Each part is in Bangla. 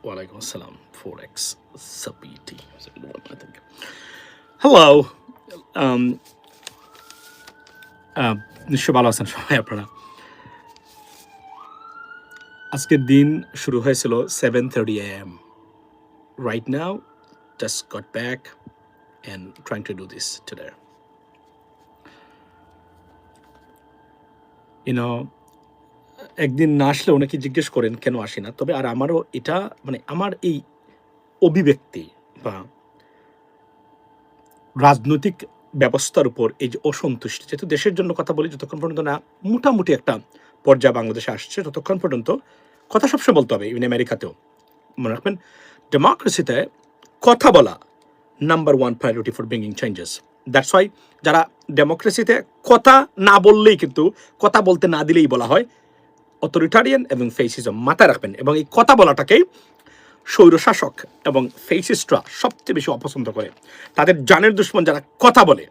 Walaikum assalam. 4x Sapiti. It's a good one, I think. Hello. Um, নিশ্চয় ভালো আছেন সবাই আপনারা। আজকের দিন শুরু হয়েছিল 7:30 a.m. Right now, just got back and trying to do this today. You know, একদিন না আসলে অনেকে জিজ্ঞেস করেন কেন আসি না, তবে আর আমারও এটা মানে আমার এই অভিব্যক্তি বা রাজনৈতিক ব্যবস্থার উপর এই যে অসন্তুষ্টি, যেহেতু দেশের জন্য কথা বলি, যতক্ষণ পর্যন্ত না মোটামুটি একটা পর্যায়ে বাংলাদেশে আসছে ততক্ষণ পর্যন্ত কথা সবসময় বলতে হবে। ইভেন আমেরিকাতেও মনে রাখবেন, ডেমোক্রেসিতে কথা বলা number one priority for bringing changes. That's why যারা ডেমোক্রেসিতে কথা না বললেই, কিন্তু কথা বলতে না দিলেই বলা হয় অথরিটারিয়ান এবং ফেসিজম। মাথায় রাখবেন, এবং এই কথা বলাটাকেই স্বৈরশাসক এবং ফেসিস্টরা সবচেয়ে বেশি অপছন্দ করে। তাদের জানের দুশ্মন যারা কথা বলে,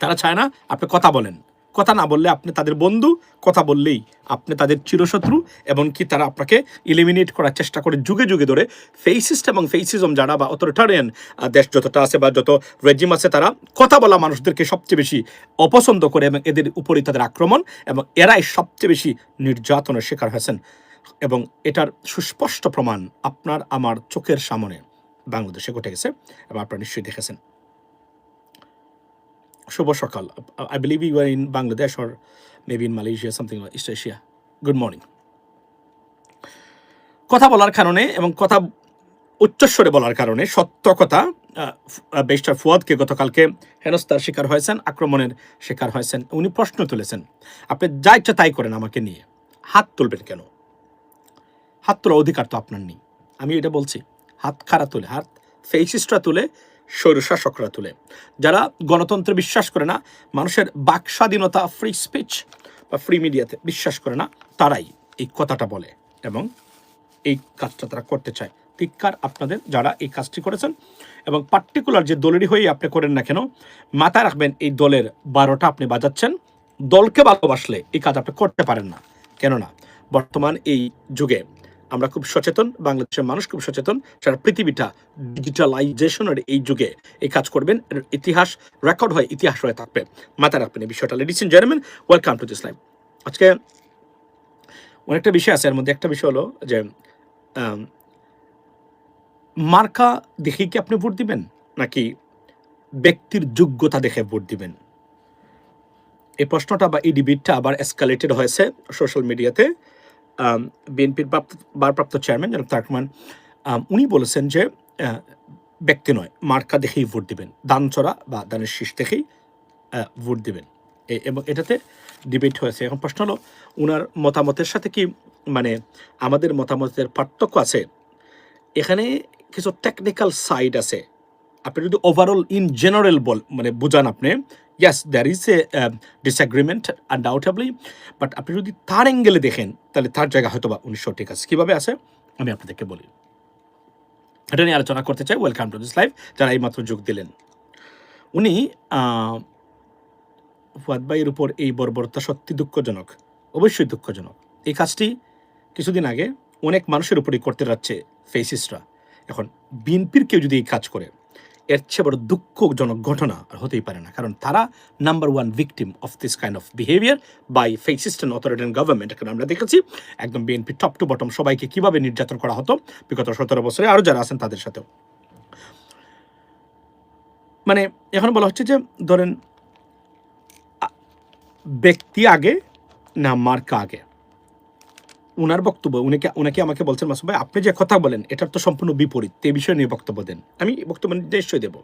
তারা চায় না আপনি কথা বলেন। কথা না বললে আপনি তাদের বন্ধু, কথা বললেই আপনি তাদের চিরশত্রু, এবং কি তারা আপনাকে ইলিমিনেট করার চেষ্টা করে যুগে যুগে ধরে। ফেসিস্ট এবং ফেসিজম যারা বা অথরিটারিয়ান দেশ যতটা আছে বা যত রেজিম আছে, তারা কথা বলা মানুষদেরকে সবচেয়ে বেশি অপছন্দ করে এবং এদের উপরই তাদের আক্রমণ, এবং এরাই সবচেয়ে বেশি নির্যাতনের শিকার হয়েছেন। এবং এটার সুস্পষ্ট প্রমাণ আপনার আমার চোখের সামনে বাংলাদেশে ঘটে গেছে, এবং আপনারা নিশ্চয়ই দেখেছেন। শুভ সকাল। I believe you were in Bangladesh or maybe in Malaysia, something like East Asia. Good morning. কথা বলার কারণে এবং কথা উচ্চস্বরে বলার কারণে সত্য কথা, ব্যারিস্টার ফুয়াদকে গতকালকে হেনস্থার শিকার হয়েছেন, আক্রমণের শিকার হয়েছেন। উনি প্রশ্ন তুলেছেন, আপনি যা ইচ্ছা তাই করেন আমাকে নিয়ে, হাত তুলবেন কেন? হাত তোলার অধিকার তো আপনার নেই। আমি এটা বলছি, হাত খাড়া তুলে, হাত ফেসিস্টরা তুলে, স্বৈরশাসকরা তুলে। যারা গণতন্ত্রে বিশ্বাস করে না, মানুষের বাক স্বাধীনতা, ফ্রি স্পিচ বা ফ্রি মিডিয়াতে বিশ্বাস করে না, তারাই এই কথাটা বলে এবং এই কাজটা তারা করতে চায়। ধিক্কার আপনাদের যারা এই কাজটি করেছেন, এবং পার্টিকুলার যে দলেরই হয়ে আপনি করেন না কেন, মাথায় রাখবেন এই দলের 12টা আপনি বাজাচ্ছেন। দলকে ভালোবাসলে এই কাজ আপনি করতে পারেন না। কেননা বর্তমান এই যুগে আমরা খুব সচেতন, বাংলাদেশের মানুষ খুব সচেতন, সারা পৃথিবীটা ডিজিটালাইজেশনের এই যুগে এই কাজ করবেন, ইতিহাস রেকর্ড হয়, ইতিহাস হয়ে থাকবে। মাথায় রাখবেন এই বিষয়টা। Ladies and gentleman, welcome to this live. আজকে অনেকটা বিষয় আছে, এর মধ্যে একটা বিষয় হলো যে মার্কা দেখেই কি আপনি ভোট দিবেন, নাকি ব্যক্তির যোগ্যতা দেখে ভোট দিবেন? এই প্রশ্নটা বা এই ডিবেটটা আবার এসকালেটেড হয়েছে সোশ্যাল মিডিয়াতে। বিএনপির ভারপ্রাপ্ত চেয়ারম্যান জনাব তারেক রহমান, উনি বলেছেন যে ব্যক্তি নয়, মার্কা দেখেই ভোট দিবেন, দান চড়া বা দানের শীষ দেখেই ভোট দিবেন, এবং এটাতে ডিবেট হয়েছে। এখন প্রশ্ন হলো, উনার মতামতের সাথে কি মানে আমাদের মতামতের পার্থক্য আছে? এখানে কিছু টেকনিক্যাল সাইড আছে। আপনি যদি ওভারঅল ইন জেনারেল মানে বুঝান, আপনি yes there is a disagreement undoubtedly, but আপনি যদি তার অ্যাঙ্গেলে দেখেন, তাহলে তার জায়গা হয়তো বা 1900 ঠিক আছে। কীভাবে আছে আমি আপনাদেরকে বলি, এটা নিয়ে আলোচনা করতে চাই। ওয়েলকাম টু দিস লাইভ যারা এইমাত্র যোগ দিলেন। উনি ফুয়াদ ভাইয়ের উপর এই বর্বরতা সত্যি দুঃখজনক, অবশ্যই দুঃখজনক। এই কাজটি কিছুদিন আগে অনেক মানুষের উপরেই করতে যাচ্ছে ফেসিস্টরা। এখন বিএনপির কেউ যদি এই কাজ করে, এর চেয়ে বড় দুঃখজনক ঘটনা আর হতেই পারে না, কারণ তারা number one victim of this kind of behaviour by fascist and authoritarian government. এখন আমরা দেখেছি একদম বিএনপি টপ টু বটম সবাইকে কিভাবে নির্যাতন করা হতো বিগত 17 বছরে, আরও যারা আছেন তাদের সাথেও। মানে এখন বলা হচ্ছে যে ধরেন ব্যক্তি আগে না মার্কা আগে। উনার বক্তব্য, উনাকে আমাকে বলছেন, মাসুদ ভাই আপনি যে কথা বলেন এটার তো সম্পূর্ণ বিপরীত, এই বিষয়ে নিয়ে বক্তব্য দেন। আমি বক্তব্য নিশ্চয়ই দেব।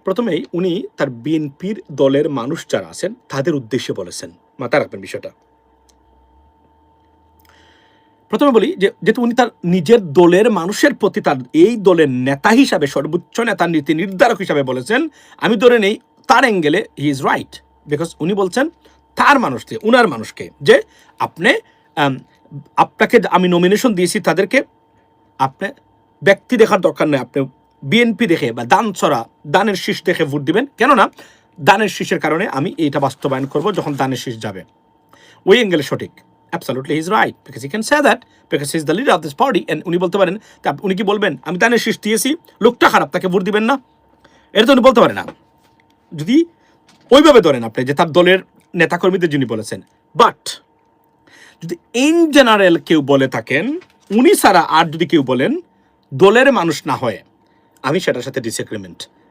প্রথমেই উনি তার বিএনপির দলের মানুষ যারা আছেন তাদের উদ্দেশ্যে বলেছেন, মাথায় রাখবেন বিষয়টা। প্রথমে বলি যে যেহেতু উনি তার নিজের দলের মানুষের প্রতি, তার এই দলের নেতা হিসাবে, সর্বোচ্চ নেতার নীতি নির্ধারক হিসাবে বলেছেন, আমি ধরে নেই তার অ্যাঙ্গেলে হি ইজ রাইট, বিকজ উনি বলছেন তার মানুষকে, উনার মানুষকে, যে আপনাকে আমি নমিনেশন দিয়েছি, তাদেরকে আপনি ব্যক্তি দেখার দরকার নেই, আপনি বিএনপি দেখে বা দান ছড়া, দানের শীষ দেখে ভোট দিবেন। কেননা দানের শীষের কারণে আমি এইটা বাস্তবায়ন করব যখন দানের শীষ যাবে। ওই অ্যাঙ্গেলে সঠিক। Absolutely, he's right because he can say that because he's the leader of this party and উনি বলতে পারেন উনি কি বলবেন আমি তানে শীষ দিয়েছি লোকটা খারাপ তাকে ভোট দিবেন না এটা তো উনি বলতে পারে না যদি ওইভাবে ধরেন আপনি যে তার দলের নেতাকর্মীদের যিনি বলেছেন বাট যদি ইন জেনারেল কেউ বলে থাকেন উনি ছাড়া আর যদি কেউ বলেন দলের মানুষ না হয় আমি সেটার সাথে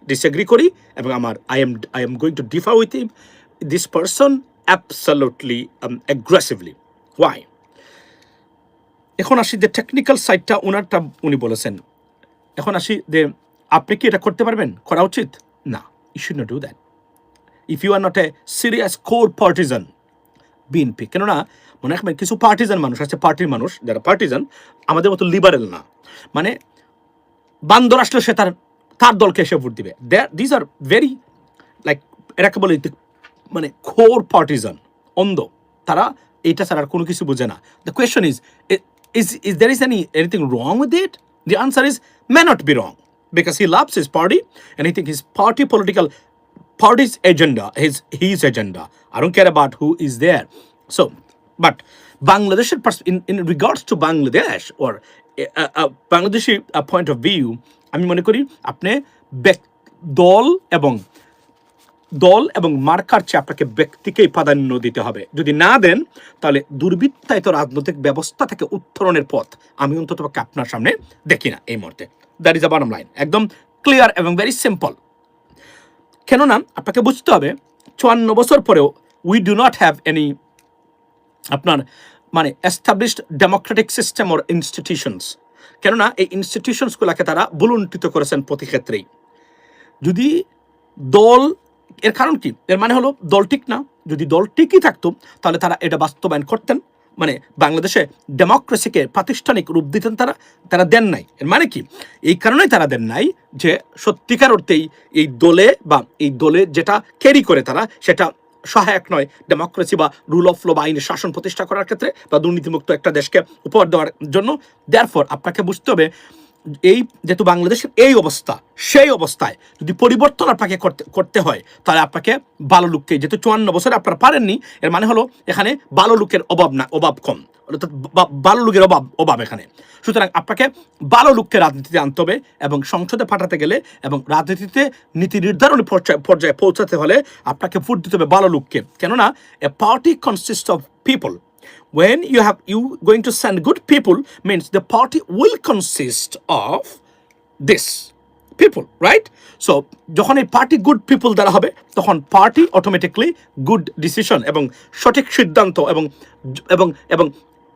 ডিসএগ্রি করি এবং আমার I am going to differ with him this person absolutely aggressively why এখন আসি যে টেকনিক্যাল সাইডটা ওনারটা উনি বলেছেন এখন আসি যে আপনি কি এটা করতে পারবেন করা উচিত না you should not do that if you are not a serious core partisan BNP কেননা মনে রাখবেন কিছু পার্টিজান মানুষ আছে পার্টির মানুষ যারা পার্টিজান আমাদের মতো লিবারেল না মানে বান্দর আসলে সে তার দলকে এসে ভোট দিবে দিস আর ভেরি লাইক এটাকে বলে মানে কোর পার্টিজান অন্ধ তারা এইটা ছাড়া আর কোনো কিছু বোঝে না the question is there is anything wrong with it? The answer is may not be wrong because he loves his party and he thinks his party's agenda is his agenda. I don't care about who is there. So, but Bangladesh in regards to Bangladesh or Bangladeshi point of view, আমি মনে করি আপনি দল এবং মার্কার চেয়ে আপনাকে ব্যক্তিকেই প্রাধান্য দিতে হবে যদি না দেন তাহলে দুর্বৃত্তায়িত রাজনৈতিক ব্যবস্থা থেকে উত্তরণের পথ আমি অন্তত আপনার সামনে দেখি না এই মুহূর্তে that is the bottom line একদম ক্লিয়ার এবং ভেরি সিম্পল কেননা আপনাকে বুঝতে হবে 54 বছর পরেও we do not have any আপনার মানে established Democratic system or institutions কেননা এই ইনস্টিটিউশনসগুলোকে তারা বুলুণ্ঠিত করেছেন প্রতি ক্ষেত্রেই যদি দল এর কারণ কি এর মানে হলো দল ঠিক না যদি দল ঠিকই থাকতো তাহলে তারা এটা বাস্তবায়ন করতেন মানে বাংলাদেশে ডেমোক্রেসিকে প্রাতিষ্ঠানিক রূপ দিতেন তারা দেন নাই এর মানে কি এই কারণেই তারা দেন নাই যে সত্যিকার অর্থেই এই দলে যেটা ক্যারি করে তারা সেটা সহায়ক নয় ডেমোক্রেসি বা রুল অফ ল বা আইনের শাসন প্রতিষ্ঠা করার ক্ষেত্রে বা দুর্নীতিমুক্ত একটা দেশকে উপহার দেওয়ার জন্য দেয়ারফর আপনাকে বুঝতে হবে এই যেহেতু বাংলাদেশের এই অবস্থা সেই অবস্থায় যদি পরিবর্তন আপনাকে করতে হয় তাহলে আপনাকে ভালো লোককে যেহেতু 54 বছরে আপনারা পারেননি এর মানে হলো এখানে ভালো লোকের অভাব কম অর্থাৎ ভালো লোকের অভাব এখানে সুতরাং আপনাকে ভালো লোককে রাজনীতিতে আনতে হবে এবং সংসদে পাঠাতে গেলে এবং রাজনীতিতে নীতি নির্ধারণী পর্যায়ে পৌঁছাতে হলে আপনাকে ভোট দিতে হবে ভালো লোককে কেননা এ party consist of people when you going to send good people means the party will consist of this people right so যখন এই পার্টি গুড পিপল দ্বারা হবে তখন পার্টি অটোমেটিকলি গুড ডিসিশন এবং সঠিক সিদ্ধান্ত এবং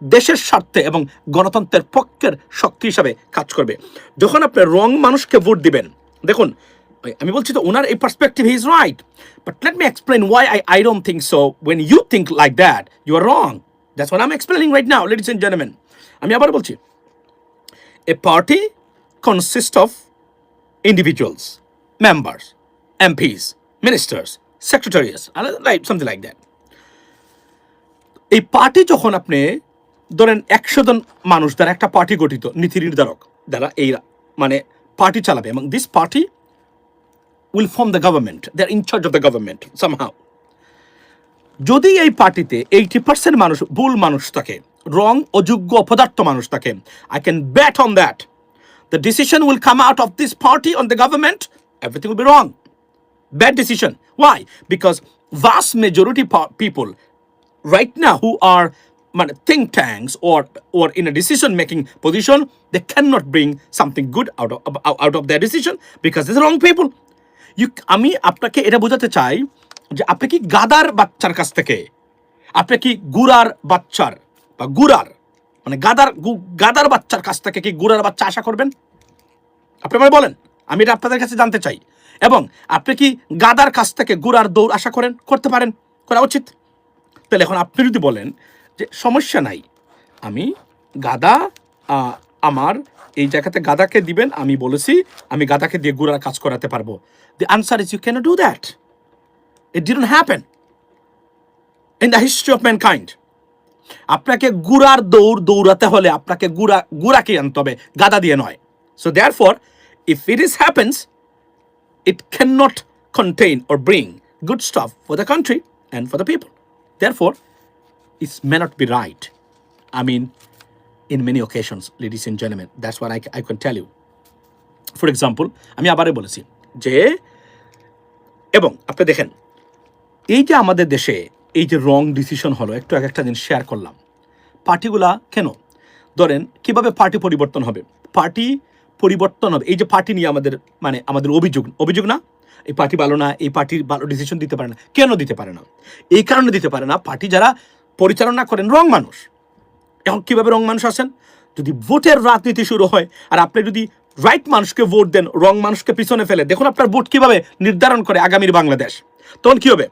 দেশের স্বার্থে এবং গণতন্ত্রের পক্ষের শক্তি হিসাবে কাজ করবে যখন আপনি রং মানুষকে ভোট দিবেন দেখুন আমি বলছি তো ওনার এই perspective he is right but let me explain why I don't think so when you think like that you are wrong That's what I'm explaining right now, ladies and gentlemen. আমি আবার বলছি a party consists of individuals, members, MPs, ministers, secretaries, something like that. এই পার্টি যখন আপনি ধরেন 100 জন মানুষ দ্বারা একটা পার্টি গঠিত নীতি নির্ধারক দ্বারা এই মানে পার্টি চালাবে এবং this party will form the government. They're in charge of the government somehow. যদি এই পার্টিতে 80% মানুষ ভুল মানুষ থাকে রং অযোগ্য অপদার্থ মানুষ থাকে I can bet on that the decision will come out of this party on the government everything will be wrong bad decision why because vast majority people right now who are think tanks or in a decision making position they cannot bring something good out of their decision because they're the wrong people আমি আপনাকে এটা বোঝাতে চাই যে আপনি কি গাদার বাচ্চার কাছ থেকে আপনি কি গুড়ার বাচ্চার বা গুড়ার মানে গাদার বাচ্চার কাছ থেকে কি গুড়ার বাচ্চা আশা করবেন আপনি আমায় বলেন আমি এটা আপনাদের কাছে জানতে চাই এবং আপনি কি গাদার কাছ থেকে গুড়ার দৌড় আশা করতে পারেন করা উচিত তাহলে এখন আপনি যদি বলেন যে সমস্যা নাই আমি গাদা আমার এই জায়গাতে গাদাকে দিবেন আমি বলেছি আমি গাদাকে দিয়ে গুড়ার কাজ করাতে পারবো the answer is you cannot do that it didn't happen in the history of mankind আপনাকে গুড়ার দৌড়াতে হলে আপনাকে গুড়াকে আনতে হবে গাদা দিয়ে নয় so therefore if it happens it cannot contain or bring good stuff for the country and for the people therefore it may not be right I mean, in many occasions, ladies and gentlemen, that's what I can tell you. For example, আমি আবারও বলেছি যে, এবং আপনি দেখেন, এই যে আমাদের দেশে এই যে রং ডিসিশন হলো, একটু এক একটা জিনিস শেয়ার করলাম, পার্টিগুলা কেন, ধরেন কিভাবে পার্টি পরিবর্তন হবে, পার্টি পরিবর্তন হবে, এই যে পার্টি নিয়ে আমাদের মানে আমাদের অভিযোগ না, এই পার্টি ভালো না, এই পার্টির ভালো ডিসিশন দিতে পারে না, কেন দিতে পারে না? এই কারণে দিতে পারে না, পার্টি যারা পরিচালনা করেন রং মানুষ। এখন কিভাবে রং মানুষ আসেন? যদি ভোটের রাজনীতি শুরু হয় আর আপনি যদি রাইট মানুষকে ভোট দেন, রং মানুষকে পিছনে ফেলে, দেখুন আপনার ভোট কিভাবে নির্ধারণ করে আগামীর বাংলাদেশ। তখন কি হবে?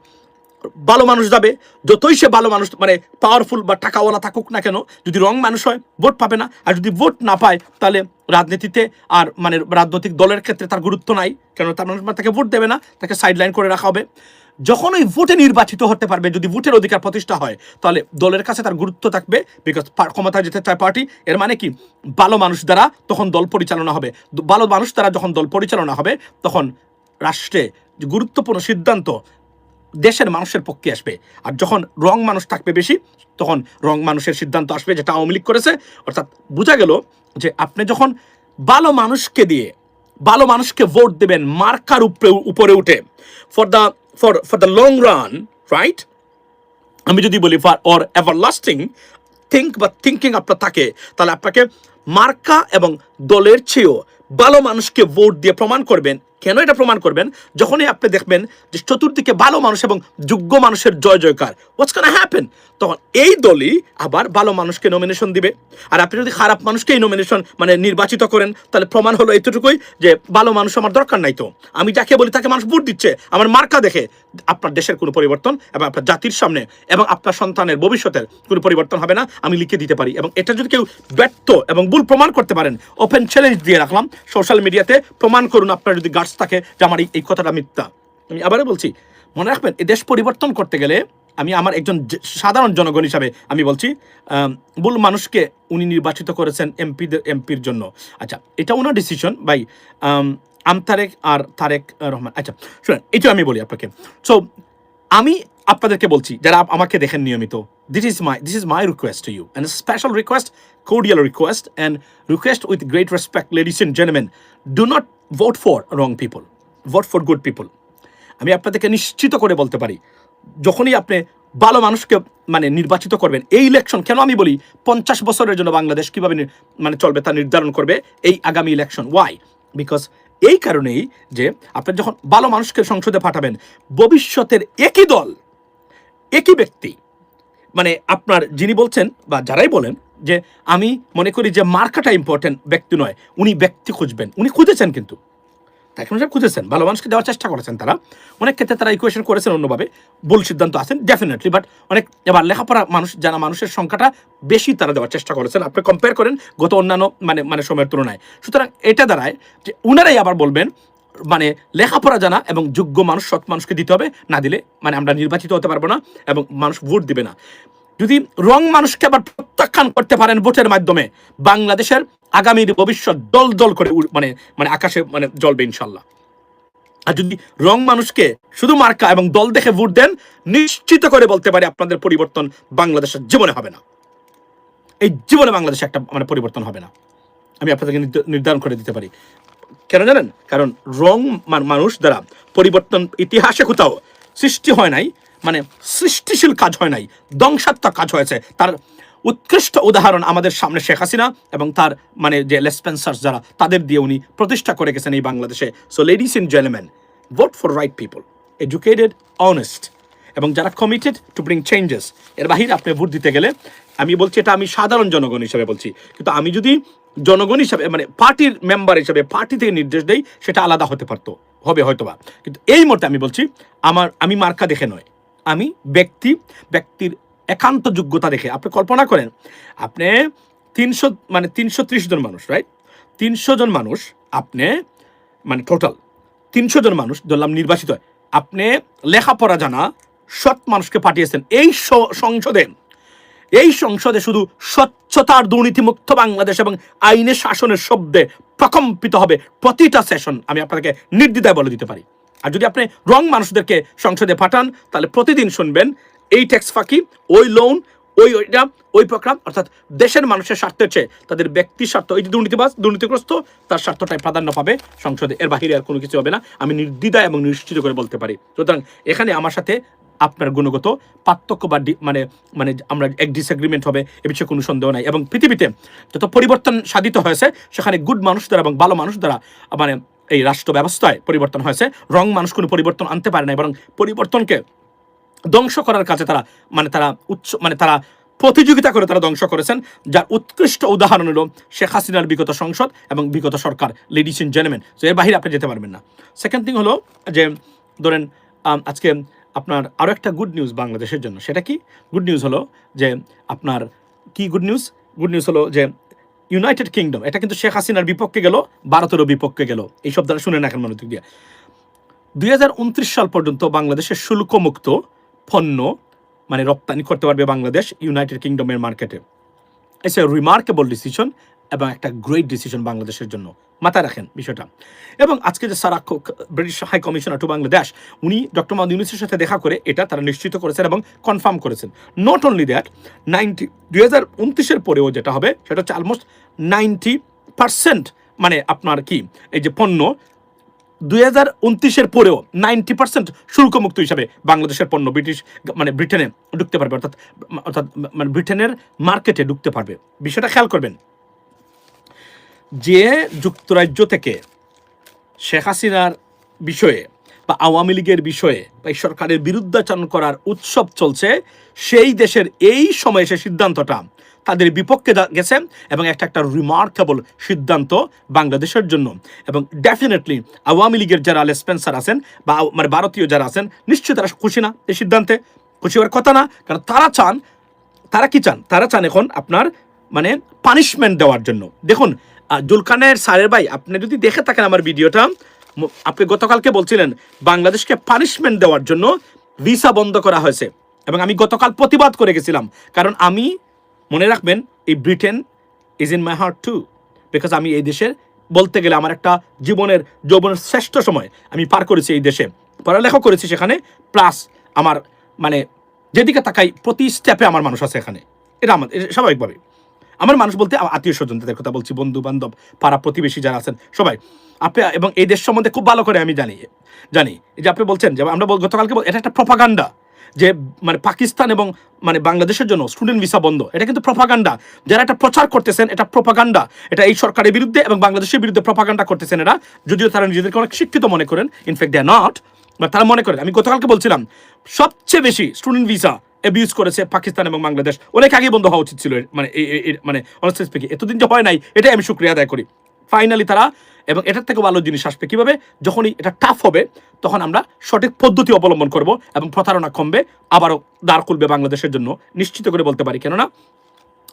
ভালো মানুষ যাবে, যতই সে ভালো মানুষ মানে পাওয়ারফুল বা টাকাওয়ালা থাকুক না কেন, যদি রং মানুষ হয় ভোট পাবে না। আর যদি ভোট না পায় তাহলে রাজনীতিতে আর মানে রাজনৈতিক দলের ক্ষেত্রে তার গুরুত্ব নাই, কেন তার মানুষ তাকে ভোট দেবে না, তাকে সাইডলাইন করে রাখা হবে। যখন ওই ভোটে নির্বাচিত হতে পারবে, যদি ভোটের অধিকার প্রতিষ্ঠা হয়, তাহলে দলের কাছে তার গুরুত্ব থাকবে, বিকজ ক্ষমতায় যেতে চায় পার্টি। এর মানে কি, ভালো মানুষ দ্বারা তখন দল পরিচালনা হবে, ভালো মানুষ দ্বারা যখন দল পরিচালনা হবে, তখন রাষ্ট্রে গুরুত্বপূর্ণ সিদ্ধান্ত দেশের মানুষের পক্ষে আসবে। আর যখন রং মানুষ থাকবে বেশি, তখন রং মানুষের সিদ্ধান্ত আসবে, যেটা আওয়ামী লীগ করেছে। অর্থাৎ বোঝা গেল যে আপনি যখন ভালো মানুষকে দিয়ে ভালো মানুষকে ভোট দেবেন মার্কার উপরে উঠে, for the long run, right, আমি যদি বলি ফর অর এভারলাস্টিং থিঙ্কিং আপনার থাকে, তাহলে আপনাকে মার্কা এবং দলের চেয়েও ভালো মানুষকে ভোট দিয়ে প্রমাণ করবেন। কেন এটা প্রমাণ করবেন? যখনই আপনি দেখবেন যে চতুর্দিকে ভালো মানুষ এবং যোগ্য মানুষের জয় জয়কার, হোয়াটস গোনা হ্যাপেন, তখন এই দলই আবার ভালো মানুষকে নমিনেশন দিবে। আর আপনি যদি খারাপ মানুষকেই নমিনেশন মানে নির্বাচিত করেন, তাহলে প্রমাণ হলো এতটুকুই যে ভালো মানুষ আমার দরকার নাই, তো আমি যাকে বলি তাকে মানুষ ভোট দিচ্ছে আমার মার্কা দেখে। আপনার দেশের কোনো পরিবর্তন এবং আপনার জাতির সামনে এবং আপনার সন্তানের ভবিষ্যতের কোনো পরিবর্তন হবে না, আমি লিখে দিতে পারি। এবং এটা যদি কেউ ব্যর্থ এবং ভুল প্রমাণ করতে পারেন, ওপেন চ্যালেঞ্জ দিয়ে রাখলাম সোশ্যাল মিডিয়াতে, প্রমাণ করুন আপনার যদি গার্ডস থাকে যে আমার এই কথাটা মিথ্যা। আমি আবারও বলছি, মনে রাখবেন, এই দেশ পরিবর্তন করতে গেলে আমি আমার একজন সাধারণ জনগণ হিসাবে আমি বলছি, ভুল মানুষকে উনি নির্বাচিত করেছেন এমপির জন্য। আচ্ছা, এটা ওনার ডিসিশন ভাই, আমতারেক আর তারেক রহমান। আচ্ছা শুনেন, এটা আমি বলি আপনাকে। সো আমি আপনাদেরকে বলছি যারা আমাকে দেখেন নিয়মিত, this is my request to you, and special request, cordial request, and request with great respect, ladies and gentlemen, do not vote for wrong people, vote for good people. আমি আপনাদেরকে নিশ্চিত করে বলতে পারি, যখনই আপনি ভালো মানুষকে মানে নির্বাচিত করবেন, এই ইলেকশন, কেন আমি বলি 50 বছরের জন্য বাংলাদেশ কিভাবে মানে চলবে তা নির্ধারণ করবে এই আগামী ইলেকশন। ওয়াই? বিকজ এই কারণেই যে আপনি যখন ভালো মানুষকে সংসদে পাঠাবেন, ভবিষ্যতের একই দল, একই ব্যক্তি, মানে আপনার যিনি বলছেন বা যারাই বলেন যে আমি মনে করি যে মার্কাটা ইম্পর্টেন্ট, ব্যক্তি নয়, উনি ব্যক্তি খুঁজবেন, উনি খুঁজেছেন, কিন্তু তাকে খুঁজেছেন, ভালো মানুষকে দেওয়ার চেষ্টা করেছেন। তারা অনেক ক্ষেত্রে তারা ইকুয়েশন করেছেন অন্যভাবে, ভুল সিদ্ধান্ত আছেন ডেফিনেটলি, বাট অনেক এবার লেখাপড়া মানুষ যারা, মানুষের সংখ্যাটা বেশি, তারা দেওয়ার চেষ্টা করেছেন, আপনি কম্পেয়ার করেন গত অন্যান্য মানে সময়ের তুলনায়। সুতরাং এটা দাঁড়ায় যে উনারাই আবার বলবেন মানে লেখাপড়া জানা এবং যোগ্য মানুষ, সৎ মানুষকে দিতে হবে, না দিলে মানে আমরা নির্বাচিত হতে পারবো না এবং মানুষ ভোট দিবে না। যদি রং মানুষকে আবার প্রত্যাখ্যান করতে পারেন ভোটের মাধ্যমে, বাংলাদেশের আগামীর ভবিষ্যৎ দল দল করে মানে আকাশে মানে জ্বলবে ইনশাল্লাহ। আর যদি রং মানুষকে শুধু মার্কা এবং দল দেখে ভোট দেন, নিশ্চিত করে বলতে পারি আপনাদের পরিবর্তন বাংলাদেশের জীবনে হবে না, এই জীবনে বাংলাদেশে একটা মানে পরিবর্তন হবে না, আমি আপনাদেরকে নির্ধারণ করে দিতে পারি। কেন জানেন? কারণ রং মানুষ দ্বারা পরিবর্তন ইতিহাসে কোথাও সৃষ্টি হয় নাই, মানে সৃষ্টিশীল কাজ হয় নাই, ধ্বংসাত্মক কাজ হয়েছে। তার উৎকৃষ্ট উদাহরণ আমাদের সামনে শেখ হাসিনা এবং তার মানে যে লেসপেন্সার্স যারা, তাদের দিয়ে উনি প্রতিষ্ঠা করে গেছেন এই বাংলাদেশে। So ladies and gentleman, vote for right people, educated, honest, এবং যারা কমিটেড টু ব্রিং চেঞ্জেস। এর বাহিরে আপনি ভোট দিতে গেলে, আমি বলছি এটা আমি সাধারণ জনগণ হিসেবে বলছি, কিন্তু আমি যদি জনগণ হিসাবে মানে পার্টির মেম্বার হিসাবে পার্টি থেকে নির্দেশ দেই, সেটা আলাদা হতে পারতো, হবে হয়তোবা, কিন্তু এই মুহূর্তে আমি বলছি আমি মার্কা দেখে নয়, আমি ব্যক্তির একান্ত যোগ্যতা দেখে। আপনি কল্পনা করেন, আপনি 330 জন মানুষ, রাইট, 300 জন মানুষ আপনি মানে টোটাল 300 জন মানুষ ধরলাম নির্বাচিত হয়, আপনি লেখাপড়া জানা সৎ মানুষকে পাঠিয়েছেন এই সংসদে শুধু স্বচ্ছতার দুর্নীতিমুক্ত বাংলাদেশ এবং আইনের শাসনের শব্দে প্রকম্পিত হবে প্রতিটা সেশন, আমি আপনাকে নির্দ্বিধায় বলে দিতে পারি। আর যদি আপনি রং মানুষদেরকে সংসদে পাঠান, তাহলে প্রতিদিন শুনবেন এই ট্যাক্স ফাঁকি, ওই লোন, ওই প্রোগ্রাম অর্থাৎ দেশের মানুষের স্বার্থের চেয়ে তাদের ব্যক্তির স্বার্থ, এই যে দুর্নীতিগ্রস্ত তার স্বার্থটাই প্রাধান্য পাবে সংসদে, এর বাহিরে আর কোনো কিছু হবে না, আমি নির্দ্বিধায় এবং নিশ্চিত করে বলতে পারি। সুতরাং এখানে আমার সাথে আপনার গুণগত পার্থক্য বা মানে মানে আমরা এক ডিসএগ্রিমেন্ট হবে এ বিষয়ে কোনো সন্দেহ নাই। এবং পৃথিবীতে যত পরিবর্তন সাধিত হয়েছে সেখানে গুড মানুষ দ্বারা এবং ভালো মানুষ দ্বারা মানে এই রাষ্ট্র ব্যবস্থায় পরিবর্তন হয়েছে। রং মানুষ কোনো পরিবর্তন আনতে পারে না, এবং পরিবর্তনকে ধ্বংস করার কাছে তারা প্রতিযোগিতা করে তারা ধ্বংস করেছেন, যার উৎকৃষ্ট উদাহরণ হলো শেখ হাসিনার বিগত সংসদ এবং বিগত সরকার, লেডিস এন্ড জেন্টলম্যান। তো এর বাহিরে আপনি যেতে পারবেন না। সেকেন্ড থিং হলো যে ধরেন আজকে আপনার আরও একটা গুড নিউজ বাংলাদেশের জন্য, সেটা কি গুড নিউজ হলো যে আপনার কি গুড নিউজ হলো যে ইউনাইটেড কিংডম এটা কিন্তু শেখ হাসিনার বিপক্ষে গেল, ভারতেরও বিপক্ষে গেল, এই শব্দটা শুনে না এখন মনোযোগ দিয়ে। 2029 সাল পর্যন্ত বাংলাদেশের শুল্কমুক্ত পণ্য মানে রপ্তানি করতে পারবে বাংলাদেশ ইউনাইটেড কিংডমের মার্কেটে। ইটস এ রিমার্কেবল ডিসিশন এবং একটা গ্রেট ডিসিশন বাংলাদেশের জন্য, মাথায় রাখেন বিষয়টা। এবং আজকে যে British high commissioner to Bangladesh, উনি ডক্টর মোহাম্মদ ইউনূসের সাথে দেখা করে এটা তারা নিশ্চিত করেছেন এবং কনফার্ম করেছেন। নট অনলি দ্যাট, 2029 পরেও যেটা হবে সেটা হচ্ছে অলমোস্ট 90% মানে আপনার কি এই যে পণ্য 2029 পরেও 90% শুল্কমুক্ত হিসাবে বাংলাদেশের পণ্য ব্রিটেনে ঢুকতে পারবে, অর্থাৎ মানে ব্রিটেনের মার্কেটে ঢুকতে পারবে। বিষয়টা খেয়াল করবেন, যে যুক্তরাজ্য থেকে শেখ হাসিনার বিষয়ে বা আওয়ামী লীগের বিষয়ে বা এই সরকারের বিরুদ্ধাচরণ করার উৎসব চলছে, সেই দেশের এই সময়ে সে সিদ্ধান্তটা তাদের বিপক্ষে গেছে এবং একটা রিমার্কেবল সিদ্ধান্ত বাংলাদেশের জন্য। এবং ডেফিনেটলি আওয়ামী লীগের যারা স্পেন্সার আছেন বা মানে ভারতীয় যারা আছেন, নিশ্চয়ই তারা খুশি না এই সিদ্ধান্তে, খুশি হওয়ার কথা না। কারণ তারা কি চান তারা চান এখন আপনার মানে পানিশমেন্ট দেওয়ার জন্য। দেখুন জুলকানের সারের ভাই, আপনি যদি দেখে থাকেন আমার ভিডিওটা, আপনি গতকালকে বলছিলেন বাংলাদেশকে পানিশমেন্ট দেওয়ার জন্য ভিসা বন্ধ করা হয়েছে, এবং আমি গতকাল প্রতিবাদ করে গেছিলাম। কারণ আমি মনে রাখবেন এই Britain is in my heart too, because আমি এই দেশের বলতে গেলে আমার একটা যৌবনের শ্রেষ্ঠ সময় আমি পার করেছি এই দেশে, পড়ালেখা করেছি সেখানে, প্লাস আমার মানে যেদিকে তাকাই প্রতি স্টেপে আমার মানুষ আছে এখানে, এটা আমার স্বাভাবিকভাবে আমার মানুষ বলতে আত্মীয় স্বজনদের কথা বলছি, বন্ধু বান্ধব পাড়া প্রতিবেশী যারা আছেন সবাই আপনি, এবং এই দেশ সম্বন্ধে খুব ভালো করে আমি জানি এই যে আপনি বলছেন যে আমরা গতকালকে এটা একটা প্রপাগান্ডা যে মানে পাকিস্তান এবং মানে বাংলাদেশের জন্য স্টুডেন্ট ভিসা বন্ধ, এটা কিন্তু প্রপাগান্ডা। যারা এটা প্রচার করতেছেন এটা প্রপাগান্ডা, এটা এই সরকারের বিরুদ্ধে এবং বাংলাদেশের বিরুদ্ধে প্রপাগান্ডা করতেছেন এরা, যদিও তারা নিজেদেরকে অনেক শিক্ষিত মনে করেন, in fact they are not, but তারা মনে করেন। আমি গতকালকে বলছিলাম সবচেয়ে বেশি স্টুডেন্ট ভিসা অ্যাবিউজ করেছে পাকিস্তান এবং বাংলাদেশ, অনেক আগে বন্ধ হওয়া উচিত ছিল, মানে অনেস্টলি স্পিকিং এতদিন যে হয় নাই এটাই আমি শুকরিয়া আদায় করি। ফাইনালি তারা, এবং এটার থেকে ভালো জিনিস আসবে কিভাবে, যখনই এটা টাফ হবে তখন আমরা সঠিক পদ্ধতি অবলম্বন করব এবং প্রতারণা কমবে, আবারও দ্বার খুলবে বাংলাদেশের জন্য, নিশ্চিত করে বলতে পারি। কেননা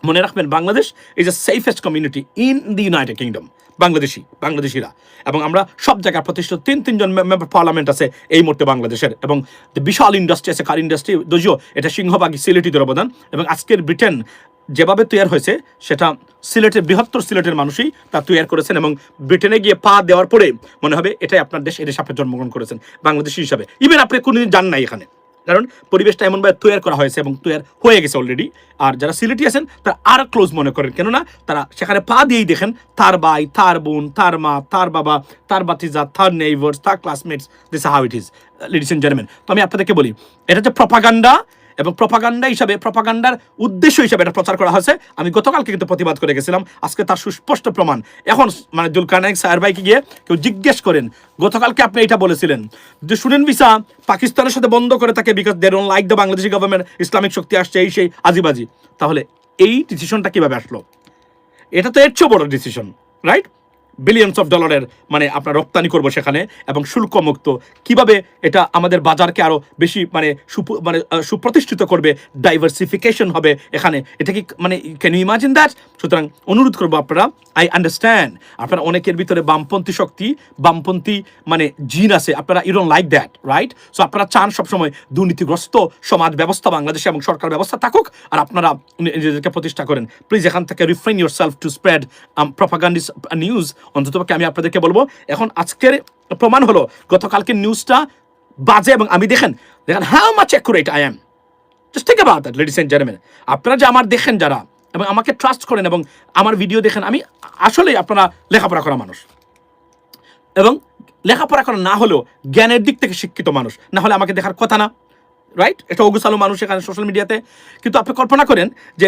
মনে রাখবেন Bangladesh is the safest community in the United kingdom, বাংলাদেশিরা, এবং আমরা সব জায়গায় প্রতিষ্ঠিত তিনজন মেম্বার পার্লামেন্ট আছে এই মুহূর্তে বাংলাদেশের, এবং বিশাল ইন্ডাস্ট্রি আছে, কার ইন্ডাস্ট্রি যদিও এটা সিংহভাগই সিলেটিদের অবদান। এবং আজকের ব্রিটেন যেভাবে তৈরি হয়েছে সেটা বৃহত্তর সিলেটের মানুষই তা তৈরি করেছেন, এবং ব্রিটেনে গিয়ে পা দেওয়ার পরে মনে হবে এটাই আপনার দেশ, এই দেশে আপনি জন্মগ্রহণ করেছেন বাংলাদেশি হিসাবে। ইভেন আপনি কোনোদিন যান নাই এখানে, কারণ পরিবেশটা এমনভাবে তৈরি করা হয়েছে এবং তৈরি হয়ে গেছে অলরেডি। আর যারা সিলেটি আছেন তারা আর ক্লোজ মনে করেন, কেননা তারা সেখানে পা দিয়েই দেখেন তার ভাই, তার বোন, তার মা, তার বাবা, তার বাতিজা, তার নেইবার্স, তার classmates, this how it is ladies and gentleman. তো আমি আপনাদেরকে বলি এটা হচ্ছে প্রপাগান্ডা, এবং প্রপাগান্ডার উদ্দেশ্য হিসাবে এটা প্রচার করা হয়েছে। আমি গতকালকে কিন্তু প্রতিবাদ করে গেছিলাম, আজকে তার সুস্পষ্ট প্রমাণ। এখন মানে জুলকারনাইন সাহের ভাইকে গিয়ে কেউ জিজ্ঞেস করেন গতকালকে আপনি এটা বলেছিলেন যে স্টুডেন্ট ভিসা পাকিস্তানের সাথে বন্ধ করে থাকে because they don't like the Bangladeshi government, Islamic শক্তি আসছে এই সেই আজিবাজি। তাহলে এই ডিসিশনটা কিভাবে আসলো? এটা তো এর চেয়েও বড় ডিসিশন, রাইট? বিলিয়নস অফ ডলারের মানে আপনার রপ্তানি করবো সেখানে এবং শুল্কমুক্ত, কিভাবে এটা আমাদের বাজারকে আরো বেশি মানে সুপ্রতিষ্ঠিত করবে, ডাইভার্সিফিকেশন হবে এখানে, এটা কি মানে ক্যান ইউ ইমাজিন দ্যাট? সুতরাং অনুরোধ করবো আপনারা, আই আন্ডারস্ট্যান্ড আপনারা অনেকের ভিতরে বামপন্থী শক্তি, বামপন্থী মানে জিন আছে, আপনারা you don't like that, right? So আপনারা চান সবসময় দুর্নীতিগ্রস্ত সমাজ ব্যবস্থা বাংলাদেশে এবং সরকার ব্যবস্থা থাকুক, আর আপনারা নিজেদেরকে প্রতিষ্ঠা করেন। প্লিজ এখান থেকে refrain yourself to spread propagandist news. অন্ততপক্ষে আমি আপনাদেরকে বলবো, এখন আজকের প্রমাণ হলো গতকালকে নিউজটা বাজে, এবং আমি দেখেন how much accurate I am, just think about that ladies and gentleman. আপনারা যে আমার দেখেন যারা এবং আমাকে ট্রাস্ট করেন এবং আমার ভিডিও দেখেন, আমি আসলেই আপনারা লেখাপড়া করা মানুষ এবং লেখাপড়া করা না হলেও জ্ঞানের দিক থেকে শিক্ষিত মানুষ, না হলে আমাকে দেখার কথা না, রাইট? এটা অগুসালো মানুষ এখানে সোশ্যাল মিডিয়াতে। কিন্তু আপনি কল্পনা করেন যে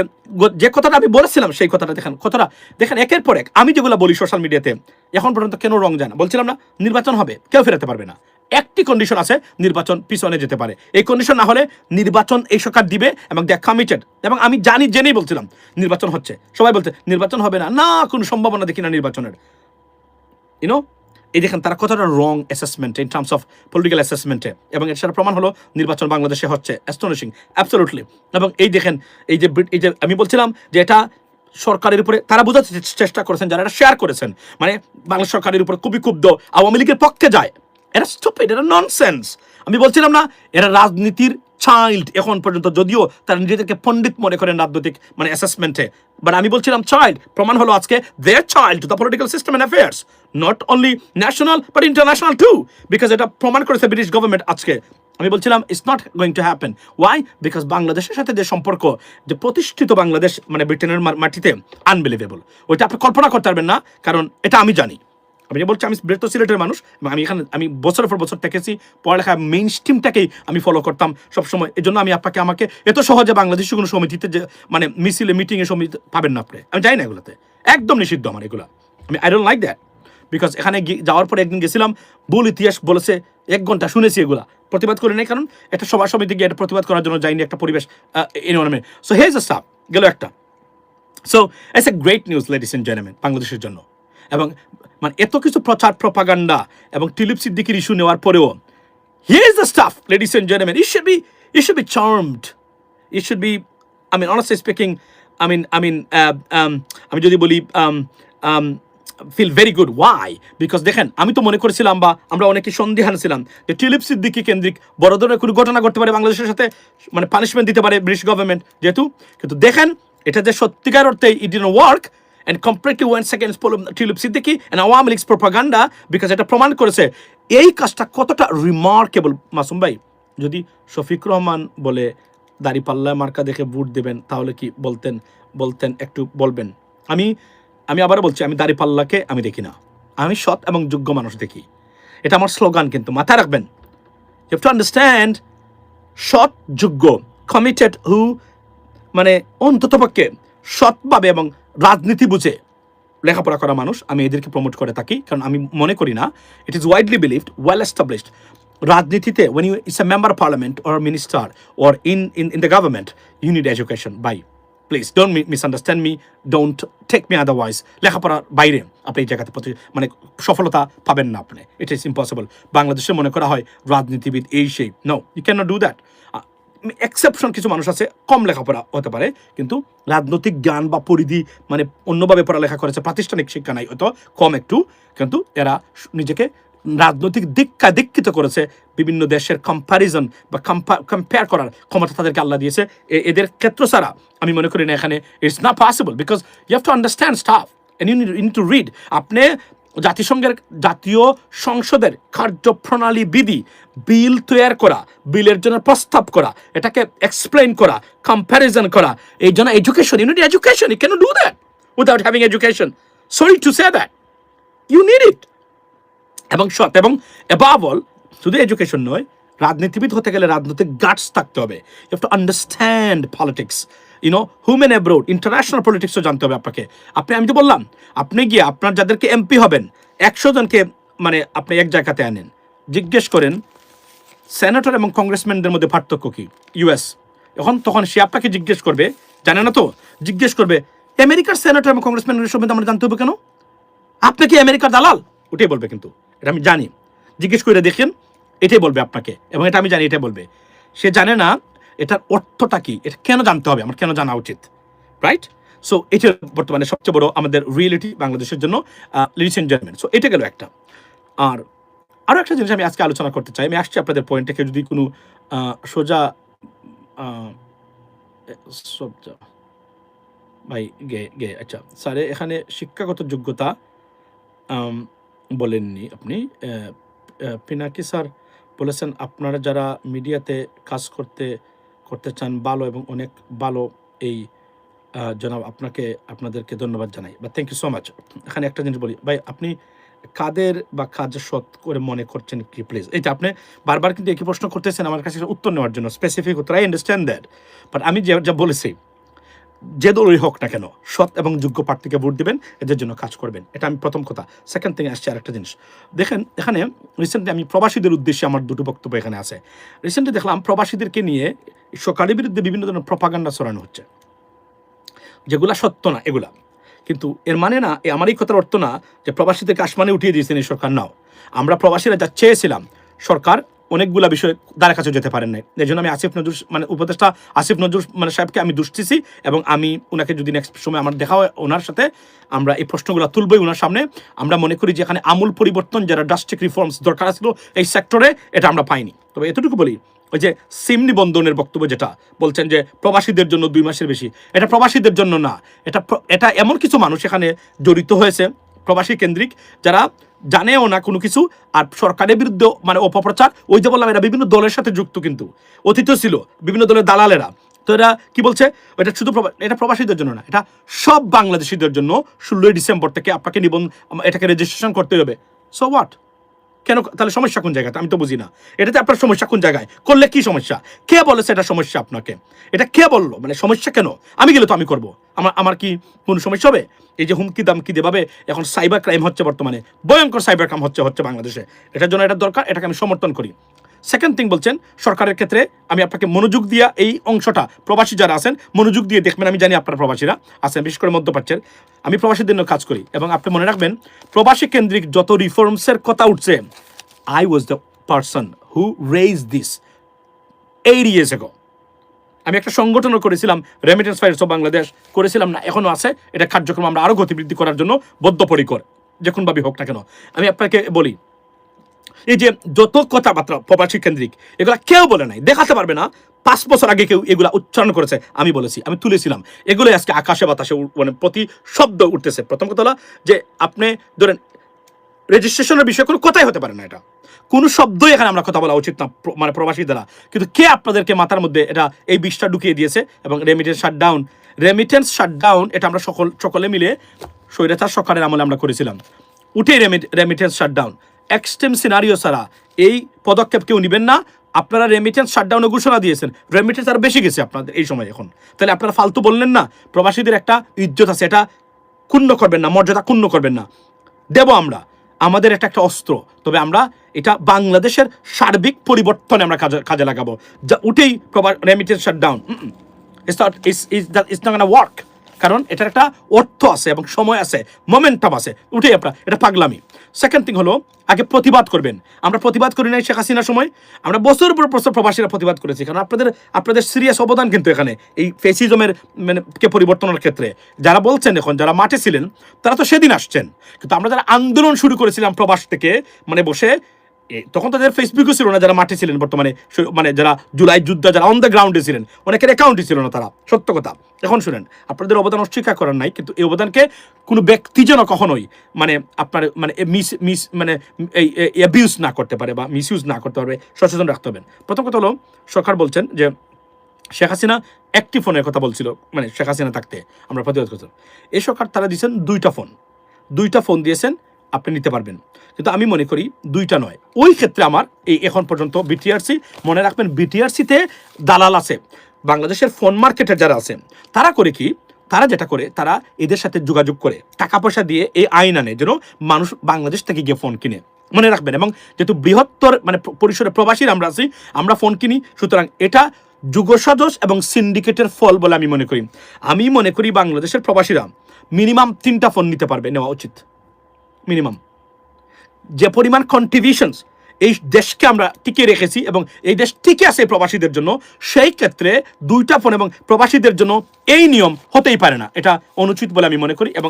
যে কথাটা আমি বলেছিলাম সেই কথাটা দেখেন, কথাটা দেখেন একের পর এক আমি যেগুলো বলি সোশ্যাল মিডিয়াতে এখন পর্যন্ত কেন রং যায় না। বলছিলাম না নির্বাচন হবে, কেউ ফেরাতে পারবে না। একটি কন্ডিশন আছে, নির্বাচন পিছনে যেতে পারে। এই কন্ডিশন না হলে নির্বাচন এই সরকার দিবে এবং দে কমিটেড। এবং আমি জানি জেনেই বলছিলাম নির্বাচন হচ্ছে, সবাই বলছে নির্বাচন হবে না, না কোনো সম্ভাবনা দেখি না নির্বাচনের। ইউনো, এই দেখেন তারা কতটা wrong assessment in terms of political অ্যাসেসমেন্টে, এবং এর সাথে প্রমাণ হলো নির্বাচন বাংলাদেশে হচ্ছে। Astonishing, absolutely. এবং এই দেখেন এই যে আমি বলছিলাম যে এটা সরকারের উপরে তারা বোঝাতে চেষ্টা করেছেন, যারা এটা শেয়ার করেছেন, মানে বাংলা সরকারের উপর খুবই ক্ষুব্ধ, আওয়ামী লীগের পক্ষে যায়। এটা স্টুপিড, এটা ননসেন্স। আমি বলছিলাম না এরা রাজনীতির চাইল্ড এখন পর্যন্ত, যদিও তারা নিজেদেরকে পণ্ডিত মনে করেন রাজনৈতিক মানে অ্যাসেসমেন্টে, বাট আমি বলছিলাম চাইল্ড। প্রমাণ হলো আজকে their child to the political system and affairs, not only national but international too, because এটা প্রমাণ করেছে ব্রিটিশ গভর্নমেন্ট আজকে। আমি বলছিলাম it's not going to happen. Why? Because বাংলাদেশের সাথে যে সম্পর্ক, যে প্রতিষ্ঠিত বাংলাদেশ মানে ব্রিটেনের মাটিতে, আনবিলিভেবল। ওইটা আপনি কল্পনা করতে পারবেন না, কারণ এটা আমি জানি। আমি বলছি আমি বৃহত্ত সিলেটের মানুষ এবং আমি এখানে আমি বছরের পর বছর থেকেছি, পড়ালেখা মেইন স্ট্রিমটাকেই আমি ফলো করতাম সবসময়। এই জন্য আমি আমাকে এত সহজে বাংলাদেশি কোনো সমিতিতে যে মানে মিছিলে মিটিংয়ে সমিতি পাবেন না আপনি, আমি যাই না এগুলোতে, একদম নিষিদ্ধ আমার এগুলো। আমি I don't like that, because এখানে যাওয়ার পরে একদিন গেছিলাম, ভুল ইতিহাস বলেছে 1 ঘন্টা শুনেছি, এগুলা প্রতিবাদ করে নেই, কারণ একটা সভা সমিতি গিয়ে এটা প্রতিবাদ করার জন্য যাইনি, একটা পরিবেশ environment. So has a stuff গেল একটা। So it's a great news ladies and gentleman বাংলাদেশের জন্য। এবং মানে এত কিছু প্রচার প্রপাগান্ডা এবং টিলিপ সিদ্দিকির ইস্যু নেওয়ার পরেও here is the stuff ladies and gentleman, it should be charmed, it should be, I mean honestly speaking, আমি যদি বলি feel very good. Why? Because দেখেন আমি তো মনে করেছিলাম বা আমরা অনেকে সন্দেহান ছিলাম যে টিলিপ সিদ্দিকি কেন্দ্রিক বড় ধরনের কোনো ঘটনা ঘটতে পারে বাংলাদেশের সাথে, মানে পানিশমেন্ট দিতে পারে ব্রিটিশ গভর্নমেন্ট যেহেতু। কিন্তু দেখেন এটা যে সত্যিকার অর্থে ইট didn't work and completely went against Tulip Siddiqui and Awami League's propaganda, because এটা প্রমাণ করেছে এই কাজটা কতটা রিমার্কেবল। মাসুম ভাই, যদি শফিক রহমান বলে দাড়িপাল্লা মার্কা দেখে ভোট দেবেন, তাহলে কি বলতেন একটু বলবেন? আমি আবার বলছি, আমি দাড়িপাল্লাকে আমি দেখি না, আমি সৎ এবং যোগ্য মানুষ দেখি। এটা আমার স্লোগান, কিন্তু মাথায় রাখবেন, ইউ হ্যাভ টু আন্ডারস্ট্যান্ড, সৎ, যোগ্য, কমিটেড, হু মানে অন্ততপক্ষে সৎভাবে এবং রাজনীতি বুঝে লেখাপড়া করা মানুষ, আমি এদেরকে প্রমোট করে থাকি। কারণ আমি মনে করি না, it is widely believed, well established, রাজনীতিতে when you is a member of parliament or a minister or in the government, you need education. Bye, please don't misunderstand me, don't take me otherwise. লেখাপড়ার বাইরে আপনি এই জায়গাতে মানে সফলতা পাবেন না আপনি, ইট ইজ ইম্পসিবল। বাংলাদেশে মনে করা হয় রাজনীতিবিদ এই সেই, no, you can not do that. Exception কিছু মানুষ আছে কম লেখাপড়া হতে পারে, কিন্তু রাজনৈতিক জ্ঞান বা পরিধি মানে অন্যভাবে পড়ালেখা করেছে, প্রাতিষ্ঠানিক শিক্ষা নাই হয়তো কম একটু, কিন্তু এরা নিজেকে রাজনৈতিক দীক্ষিত করেছে। বিভিন্ন দেশের কম্প্যারিজন বা কম্পেয়ার করার ক্ষমতা তাদেরকে আল্লাহ দিয়েছে। এদের ক্ষেত্র ছাড়া আমি মনে করি না এখানে it's not possible, because you have to understand stuff and you need to read. আপনি জাতিসংঘের জাতীয় সংসদের কার্যপ্রণালী বিধি বিল তৈরি করা, বিলের জন্য প্রস্তাব করা, এটাকে এক্সপ্লেইন করা, কম্প্যারিজন করা, এই জন্য education, you need education, you cannot do that without having education. Sorry to say that, you need it. এবং সৎ এবং অ্যাবাভ অল, শুধু এডুকেশন নয়, রাজনীতিবিদ হতে গেলে রাজনৈতিক গাটস থাকতে হবে। You have to understand politics, you know, human abroad, international পলিটিক্সও জানতে হবে আপনাকে। আমি তো বললাম, আপনি গিয়ে আপনার যাদেরকে এমপি হবেন 100 জনকে মানে আপনি এক জায়গাতে আনেন, জিজ্ঞেস করেন সেনেটর এবং কংগ্রেসম্যানদের মধ্যে পার্থক্য কি ইউএস, তখন সে আপনাকে জিজ্ঞেস করবে, জানে না তো, জিজ্ঞেস করবে আমেরিকার সেনেটর এবং কংগ্রেসম্যানদের সম্বন্ধে আমরা জানতে হবে কেন? আপনি কি আমেরিকার দালাল? ওটাই বলবে, কিন্তু এটা আমি জানি, জিজ্ঞেস করে দেখেন, এটাই বলবে আপনাকে, এবং এটা আমি জানি, এটাই বলবে। সে জানে না এটার অর্থটা কি, এটা কেন জানতে হবে, আমার কেন জানা উচিত, রাইট? সো এটা বর্তমানে সবচেয়ে বড় আমাদের রিয়েলিটি বাংলাদেশের জন্য, লেডিস এন্ড জেন্টলম্যান। সো এটা গেল একটা। আর আরও একটা জিনিস আমি আজকে আলোচনা করতে চাই, আমি আসছি আপনাদের পয়েন্টে, যদি কোনো সোজা ভাই গে আচ্ছা স্যারে, এখানে শিক্ষাগত যোগ্যতা বলেননি আপনি, পিনাকি স্যার বলেছেন আপনারা যারা মিডিয়াতে কাজ করতে চান ভালো এবং অনেক ভালো এই জনাব আপনাদেরকে ধন্যবাদ জানাই বা থ্যাংক ইউ সো মাচ। এখানে একটা জিনিস বলি ভাই, আপনি কাদের বা কাজ সৎ করে মনে করছেন কি প্লিজ? এইটা আপনি বারবার কিন্তু একই প্রশ্ন করতেছেন আমার কাছে উত্তর নেওয়ার জন্য, স্পেসিফিক উত্তর। আই আন্ডারস্ট্যান্ড দ্যাট, বাট আমি যা বলেছি, যে দলই হোক না কেন সৎ এবং যোগ্য প্রার্থীকে ভোট দিবেন, এদের জন্য কাজ করবেন, এটা আমি প্রথম কথা। সেকেন্ড থিং আসছে আরেকটা জিনিস দেখেন, এখানে রিসেন্টলি আমি প্রবাসীদের উদ্দেশ্যে আমার দুটো বক্তব্য এখানে আছে। রিসেন্টলি দেখলাম প্রবাসীদেরকে নিয়ে সরকারের বিরুদ্ধে বিভিন্ন ধরনের প্রপাগান্ডা ছড়ানো হচ্ছে, যেগুলা সত্য না এগুলা। কিন্তু এর মানে না, আমার এই কথার অর্থ না যে প্রবাসীদেরকে আসমানে উঠিয়ে দিয়েছেন এই সরকার। নাও, আমরা প্রবাসীরা যা চেয়েছিলাম, সরকার অনেকগুলা বিষয় দ্বারা কাছে যেতে পারেন নাই। এই জন্য আমি আসিফ নজরুল উপদেষ্টা আসিফ নজরুল সাহেবকে আমি দুষ্টিছি, এবং আমি ওনাকে যদি নেক্সট সময় আমার দেখা হয় ওনার সাথে, আমরা এই প্রশ্নগুলো তুলবই ওনার সামনে। আমরা মনে করি যে এখানে আমূল পরিবর্তন, যারা ড্রাস্টিক রিফর্মস দরকার ছিল এই সেক্টরে, এটা আমরা পাইনি। তবে এতটুকু বলি, ওই যে সিম নিবন্ধনের বক্তব্য যেটা বলছেন যে প্রবাসীদের জন্য 2 মাসের বেশি, এটা প্রবাসীদের জন্য না, এটা এমন কিছু মানুষ এখানে জড়িত হয়েছে প্রবাসী কেন্দ্রিক, যারা জানেও না কোনো কিছু, আর সরকারের বিরুদ্ধে অপপ্রচার। ওই যে বললাম, এরা বিভিন্ন দলের সাথে যুক্ত, কিন্তু অতীত ছিল বিভিন্ন দলের দালালেরা। তো এরা কি বলছে, এটা শুধু এটা প্রবাসীদের জন্য না, এটা সব বাংলাদেশিদের জন্য 16 ডিসেম্বর থেকে আপনাকে এটাকে রেজিস্ট্রেশন করতে হবে। So what? কেন? তাহলে সমস্যা কোন জায়গাতে? আমি তো বুঝি না। এটাতে আপনার সমস্যা কোন জায়গায়? করলে কি সমস্যা? কে বলেছে এটা সমস্যা আপনাকে? এটা কে বললো? সমস্যা কেন? আমি গেলে তো আমি করবো, আমার কি কোনো সমস্যা হবে? এই যে হুমকি দামকি যেভাবে এখন সাইবার ক্রাইম হচ্ছে, বর্তমানে ভয়ঙ্কর সাইবার ক্রাইম হচ্ছে বাংলাদেশে, এটার জন্য এটা দরকার, এটাকে আমি সমর্থন করি। সেকেন্ড থিং বলছেন সরকারের ক্ষেত্রে, আমি আপনাকে মনোযোগ দিয়া এই অংশটা, প্রবাসী যারা আছেন মনোযোগ দিয়ে দেখবেন। আমি জানি আপনারা প্রবাসীরা আছেন, বিশেষ করে মধ্যপ্রাচ্যের। আমি প্রবাসীদের জন্য কাজ করি, এবং আপনি মনে রাখবেন, প্রবাসী কেন্দ্রিক যত রিফর্মসের কথা উঠছে, I was the person who raised this 8 years ago. আমি একটা সংগঠনও করেছিলাম, রেমিটেন্স ফাইন্যান্স অফ বাংলাদেশ করেছিলাম না, এখনো আছে। এটা কার্যক্রম আমরা আরো গতিবৃদ্ধি করার জন্য বদ্ধপরিকর, যে কোনভাবে হোক না কেন। আমি আপনাকে বলি, এই যে যত কথাবার্তা প্রবাসী কেন্দ্রিক, এগুলা কেউ বলে নাই, দেখাতে পারবে না 5 বছর আগে কেউ এগুলা উচ্চারণ করেছে। আমি বলেছি, আমি তুলেছিলাম, এগুলো আজকে আকাশে বাতাসে প্রতি শব্দ উঠতেছে। প্রথম কথা হলো যে আপনি ধরেন রেজিস্ট্রেশনের বিষয়ে কোনো কথাই হতে পারে না, এটা কোনো শব্দই এখানে আমরা কথা বলা উচিত না প্রবাসী দ্বারা। কিন্তু কে আপনাদেরকে মাথার মধ্যে এটা এই বিষটা ঢুকিয়ে দিয়েছে? এবং রেমিটেন্স শাটডাউন এটা আমরা সকলে মিলে স্বৈরাচার সরকারের আমলে আমরা করেছিলাম। উঠেই রেমিটেন্স শাটডাউন, এক্সট্রিম সিনারিও ছাড়া এই পদক্ষেপ কেউ নেবেন না। আপনারা রেমিটেন্স শাটডাউনের ঘোষণা দিয়েছেন, রেমিটেন্স আর বেশি গেছে আপনাদের এই সময় এখন। তাহলে আপনারা ফালতু বললেন না? প্রবাসীদের একটা ইজ্জত আছে, এটা ক্ষুণ্ণ করবেন না, মর্যাদা ক্ষুণ্ণ করবেন না। দেব আমরা, আমাদের একটা অস্ত্র। তবে আমরা এটা বাংলাদেশের সার্বিক পরিবর্তনে আমরা কাজে লাগাবো। যা উঠেই remittance shutdown, it's not gonna work. কারণ এটার একটা অর্থ আছে এবং সময় আছে, মোমেন্টাম আছে। উঠেই আপনার এটা পাগলামি। সেকেন্ড থিং হলো, আগে প্রতিবাদ করবেন। আমরা প্রতিবাদ করি নাই শেখ হাসিনার সময়, আমরা বছর পর বছর প্রবাসীরা প্রতিবাদ করেছি। কারণ আপনাদের সিরিয়াস অবদান কিন্তু এখানে এই ফেসিজমের কে পরিবর্তনের ক্ষেত্রে। যারা বলছেন এখন, যারা মাঠে ছিলেন, তারা তো সেদিন আসছেন। কিন্তু আমরা যারা আন্দোলন শুরু করেছিলাম প্রবাস থেকে বসে, তখন তাদের ফেসবুকও ছিল না, যারা মাঠে ছিলেন বর্তমানে, যারা জুলাই যোদ্ধা, যারা অন দ্য গ্রাউন্ডে ছিলেন, অনেকের অ্যাকাউন্টই ছিল না তারা। সত্য কথা। এখন শুনেন, আপনাদের অবদান অস্বীকার করার নাই, কিন্তু এই অবদানকে কোনো ব্যক্তি যেন কখনোই আপনার এই অ্যাবিউজ না করতে পারে বা মিসইউজ না করতে পারবে, সচেতন রাখতে হবে। প্রথম কথা হলো, সরকার বলছেন যে শেখ হাসিনা একটি ফোনের কথা বলছিল, শেখ হাসিনা থাকতে আমরা প্রতিবাদ করতাম। এই সরকার তারা দিয়েছেন 2টা ফোন দিয়েছেন, আপনি নিতে পারবেন। কিন্তু আমি মনে করি 2টা নয়। ওই ক্ষেত্রে আমার এখন পর্যন্ত বিটিআরসি, মনে রাখবেন বিটিআরসিতে দালাল আছে, বাংলাদেশের ফোন মার্কেটের যারা আছে, তারা করে কি, তারা যেটা করে, তারা এদের সাথে যোগাযোগ করে টাকা পয়সা দিয়ে এই আইন আনে যেন মানুষ বাংলাদেশ থেকে গিয়ে ফোন কিনে। মনে রাখবেন, এবং যেহেতু বৃহত্তর পরিসরে প্রবাসীর আমরা আছি, আমরা ফোন কিনি, সুতরাং এটা যুগসাজশ এবং সিন্ডিকেটের ফল বলে আমি মনে করি। আমি মনে করি বাংলাদেশের প্রবাসীরা মিনিমাম 3টা ফোন নিতে পারবে, নেওয়া উচিত মিনিমাম। যে পরিমাণ কন্ট্রিবিউশনস এই দেশকে আমরা টিকিয়ে রেখেছি এবং এই দেশ টিকে আছে প্রবাসীদের জন্য, সেই ক্ষেত্রে 2টা ফোন এবং প্রবাসীদের জন্য এই নিয়ম হতেই পারে না, এটা অনুচিত বলে আমি মনে করি। এবং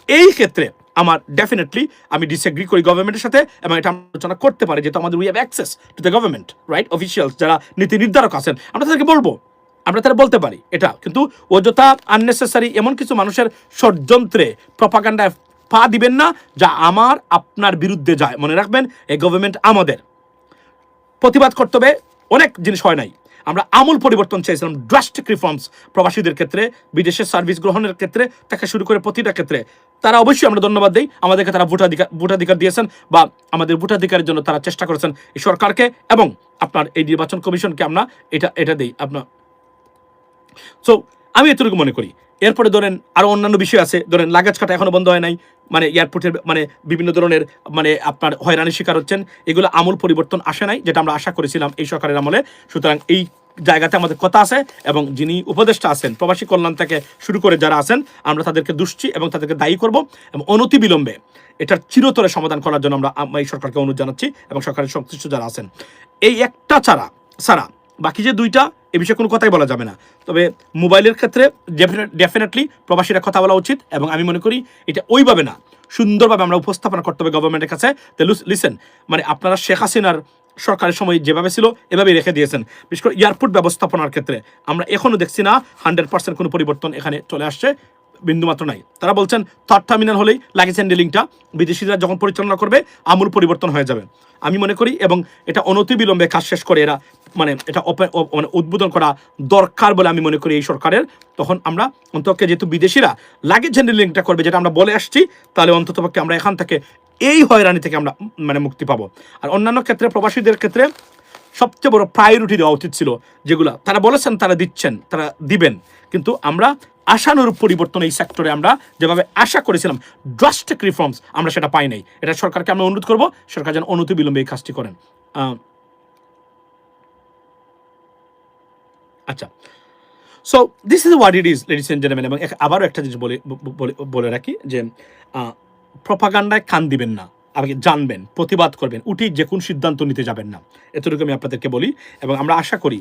এই ক্ষেত্রে আমার ডেফিনেটলি আমি ডিসএগ্রি করি গভর্নমেন্টের সাথে, এবং এটা আলোচনা করতে পারি, যেহেতু আমাদের we have access to the government, right? Officials যারা নীতি নির্ধারক আছেন, আমরা তাদেরকে বলবো, আমরা তারা বলতে পারি এটা। কিন্তু অযথা আননেসেসারি এমন কিছু মানুষের ষড়যন্ত্রে, প্রপাগান্ডায় পা দিবেন না যা আমার আপনার বিরুদ্ধে যায়। মনে রাখবেন, এই গভর্নমেন্ট আমাদের। প্রতিবাদ করতে হবে, অনেক জিনিস হয় নাই। আমরা আমূল পরিবর্তন চাইছিলাম, ড্রাস্টিক রিফর্মস প্রবাসীদের ক্ষেত্রে, বিদেশের সার্ভিস গ্রহণের ক্ষেত্রে থেকে শুরু করে প্রতিটা ক্ষেত্রে। তারা অবশ্যই আমরা ধন্যবাদ দিই, আমাদেরকে তারা ভোটাধিকার দিয়েছেন বা আমাদের ভোটাধিকারের জন্য তারা চেষ্টা করেছেন এই সরকারকে এবং আপনার এই নির্বাচন কমিশনকে আমরা এটা দিই আপনার। সো আমি এতটুকু মনে করি। এরপরে ধরেন আরো অন্যান্য বিষয় আছে, ধরেন লাগেজ কাটা এখনো বন্ধ হয় নাই, মানে এয়ারপোর্টের মানে বিভিন্ন ধরনের মানে আপনার হয়রানির শিকার হচ্ছেন, এগুলো আমূল পরিবর্তন আসে নাই, যেটা আমরা আশা করেছিলাম এই সরকারের আমলে। সুতরাং এই জায়গাতে আমাদের কথা আছে এবং যিনি উপদেষ্টা আছেন প্রবাসী কল্যাণ থেকে শুরু করে যারা আছেন, আমরা তাদেরকে দুষছি এবং তাদেরকে দায়ী করব এবং অনতি বিলম্বে এটার চিরতরে সমাধান করার জন্য আমরা এই সরকারকে অনুরোধ জানাচ্ছি এবং সরকারের সংশ্লিষ্ট যারা আছেন। এই একটা ছাড়া বাকি যে দুইটা, এ বিষয়ে কোনো কথাই বলা যাবে না। তবে মোবাইলের ক্ষেত্রে ডেফিনেটলি প্রবাসীরা কথা বলা উচিত এবং আমি মনে করি এটা ওইভাবে না, সুন্দরভাবে আমরা উপস্থাপনা করতে হবে গভর্নমেন্টের কাছে। লিসেন, মানে আপনারা শেখ হাসিনার সরকারের সময় যেভাবে ছিল এভাবেই রেখে দিয়েছেন। বিশেষ করে এয়ারপোর্ট ব্যবস্থাপনার ক্ষেত্রে আমরা এখনও দেখছি না 100% কোনো পরিবর্তন এখানে চলে আসছে, বিন্দুমাত্র নাই। তারা বলছেন থার্ড টার্মিনাল হলেই লাগেজ হ্যান্ডেলিংটা বিদেশিরা যখন পরিচালনা করবে আমূল পরিবর্তন হয়ে যাবে আমি মনে করি, এবং এটা অনতিবিলম্বে কাজ শেষ করে এরা মানে এটা মানে উদ্বোধন করা দরকার বলে আমি মনে করি এই সরকারের। তখন আমরা অন্ততপক্ষে যেহেতু বিদেশিরা লাগেজ হ্যান্ডেলিংটা করবে, যেটা আমরা বলে আসছি, তাহলে অন্ততপক্ষে আমরা এখান থেকে এই হয়রানি থেকে আমরা মানে মুক্তি পাবো। আর অন্যান্য ক্ষেত্রে প্রবাসীদের ক্ষেত্রে সবচেয়ে বড় প্রায়োরিটি দেওয়া উচিত ছিল, যেগুলো তারা বলেছেন তারা দিচ্ছেন, তারা দিবেন, কিন্তু আমরা আশানুরূপ পরিবর্তন এই সেক্টরে আমরা যেভাবে আশা করেছিলাম ড্রাস্টিক রিফর্মস আমরা সেটা পাই নাই। এটা সরকারকে আমরা অনুরোধ করবো, সরকার যেন অনতিবিলম্বে এই কাজটি করেন। আচ্ছা, so this is what it is ladies and gentleman. এবং আবারও একটা জিনিস বলে রাখি যে প্রপাগান্ডায় কান দিবেন না, আগে জানবেন, প্রতিবাদ করবেন, উঠি যে কোন সিদ্ধান্ত নিতে যাবেন না, এতটুকু আমি আপনাদেরকে বলি। এবং আমরা আশা করি